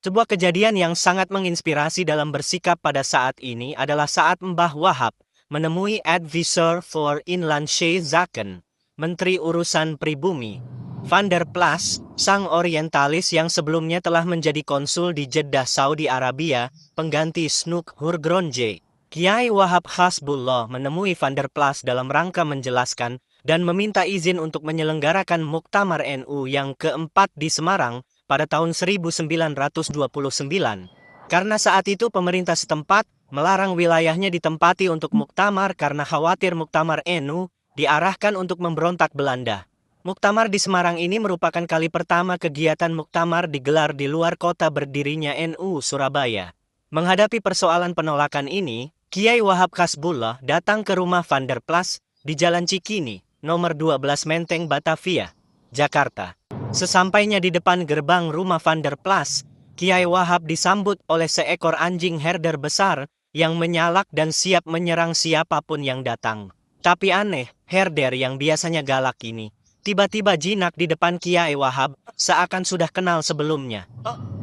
Sebuah kejadian yang sangat menginspirasi dalam bersikap pada saat ini adalah saat Mbah Wahab menemui Advisor for Inland Zaken, Menteri Urusan Pribumi, Van der Plas, sang orientalis yang sebelumnya telah menjadi konsul di Jeddah, Saudi Arabia, pengganti Snoek Hurgronje. Kiai Wahab Hasbullah menemui Van der Plas dalam rangka menjelaskan dan meminta izin untuk menyelenggarakan Muktamar NU yang keempat di Semarang pada tahun 1929, karena saat itu pemerintah setempat melarang wilayahnya ditempati untuk muktamar karena khawatir muktamar NU diarahkan untuk memberontak Belanda. Muktamar di Semarang ini merupakan kali pertama kegiatan muktamar digelar di luar kota berdirinya NU Surabaya. Menghadapi persoalan penolakan ini, Kiai Wahab Hasbullah datang ke rumah Van der Plas di Jalan Cikini, nomor 12 Menteng, Batavia, Jakarta. Sesampainya di depan gerbang rumah Van der Plas, Kiai Wahab disambut oleh seekor anjing herder besar yang menyalak dan siap menyerang siapapun yang datang. Tapi aneh, herder yang biasanya galak ini tiba-tiba jinak di depan Kiai Wahab, seakan sudah kenal sebelumnya.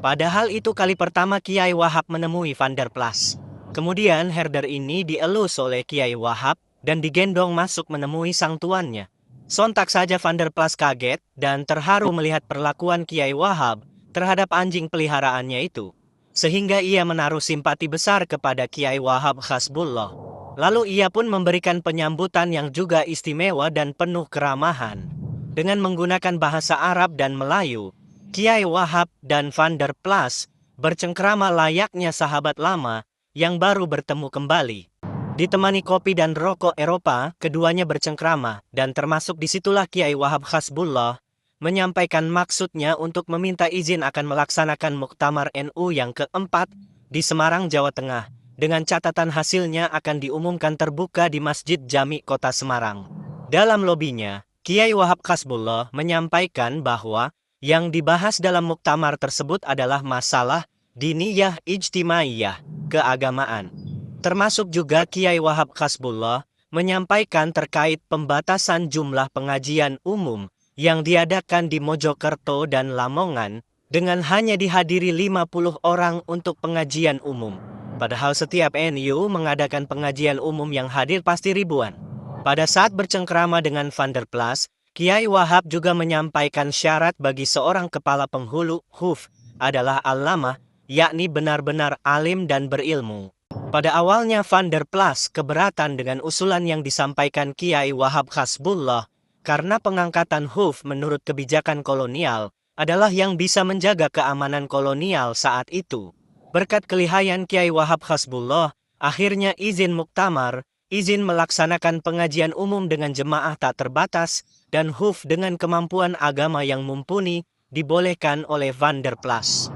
Padahal itu kali pertama Kiai Wahab menemui Van der Plas. Kemudian herder ini dielus oleh Kiai Wahab dan digendong masuk menemui sang tuannya. Sontak saja Van der Plas kaget dan terharu melihat perlakuan Kiai Wahab terhadap anjing peliharaannya itu. Sehingga ia menaruh simpati besar kepada Kiai Wahab Hasbullah. Lalu ia pun memberikan penyambutan yang juga istimewa dan penuh keramahan. Dengan menggunakan bahasa Arab dan Melayu, Kiai Wahab dan Van der Plas bercengkrama layaknya sahabat lama yang baru bertemu kembali. Ditemani kopi dan rokok Eropa, keduanya bercengkrama, dan termasuk disitulah Kiai Wahab Hasbullah menyampaikan maksudnya untuk meminta izin akan melaksanakan Muktamar NU yang keempat di Semarang, Jawa Tengah, dengan catatan hasilnya akan diumumkan terbuka di Masjid Jami Kota Semarang. Dalam lobinya, Kiai Wahab Hasbullah menyampaikan bahwa yang dibahas dalam Muktamar tersebut adalah masalah diniyah ijtimaiyah, keagamaan. Termasuk juga Kiai Wahab Hasbullah menyampaikan terkait pembatasan jumlah pengajian umum yang diadakan di Mojokerto dan Lamongan dengan hanya dihadiri 50 orang untuk pengajian umum. Padahal setiap NU mengadakan pengajian umum yang hadir pasti ribuan. Pada saat bercengkrama dengan Van der Plas, Kiai Wahab juga menyampaikan syarat bagi seorang kepala penghulu huf adalah allamah, yakni benar-benar alim dan berilmu. Pada awalnya Van der Plas keberatan dengan usulan yang disampaikan Kiai Wahab Hasbullah karena pengangkatan huf menurut kebijakan kolonial adalah yang bisa menjaga keamanan kolonial saat itu. Berkat kelihayan Kiai Wahab Hasbullah, akhirnya izin muktamar, izin melaksanakan pengajian umum dengan jemaah tak terbatas, dan huf dengan kemampuan agama yang mumpuni dibolehkan oleh Van der Plas.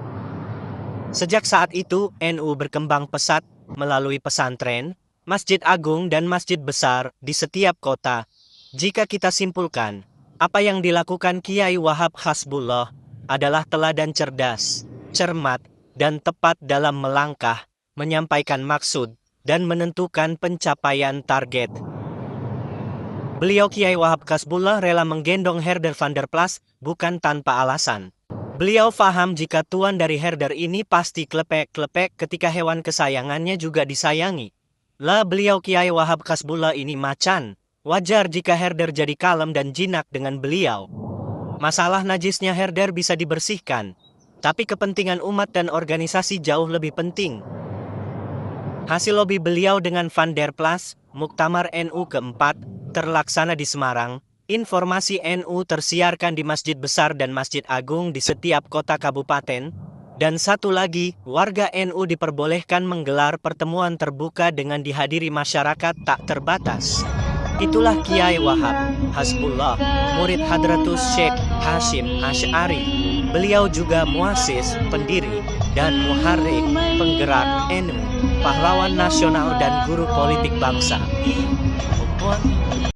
Sejak saat itu, NU berkembang pesat melalui pesantren, masjid agung dan masjid besar di setiap kota. Jika kita simpulkan, apa yang dilakukan Kiai Wahab Hasbullah adalah teladan cerdas, cermat, dan tepat dalam melangkah, menyampaikan maksud, dan menentukan pencapaian target. Beliau Kiai Wahab Hasbullah rela menggendong herder Van der Plas bukan tanpa alasan. Beliau faham jika tuan dari herder ini pasti klepek-klepek ketika hewan kesayangannya juga disayangi. Lah beliau Kiai Wahab Hasbullah ini macan. Wajar jika herder jadi kalem dan jinak dengan beliau. Masalah najisnya herder bisa dibersihkan. Tapi kepentingan umat dan organisasi jauh lebih penting. Hasil lobi beliau dengan Van der Plas, Muktamar NU keempat, terlaksana di Semarang. Informasi NU tersiarkan di masjid besar dan masjid agung di setiap kota kabupaten. Dan satu lagi, warga NU diperbolehkan menggelar pertemuan terbuka dengan dihadiri masyarakat tak terbatas. Itulah Kiai Wahab Hasbullah, murid Hadratus Syekh Hashim Asy'ari. Beliau juga muasis, pendiri, dan muharrik, penggerak NU, pahlawan nasional dan guru politik bangsa.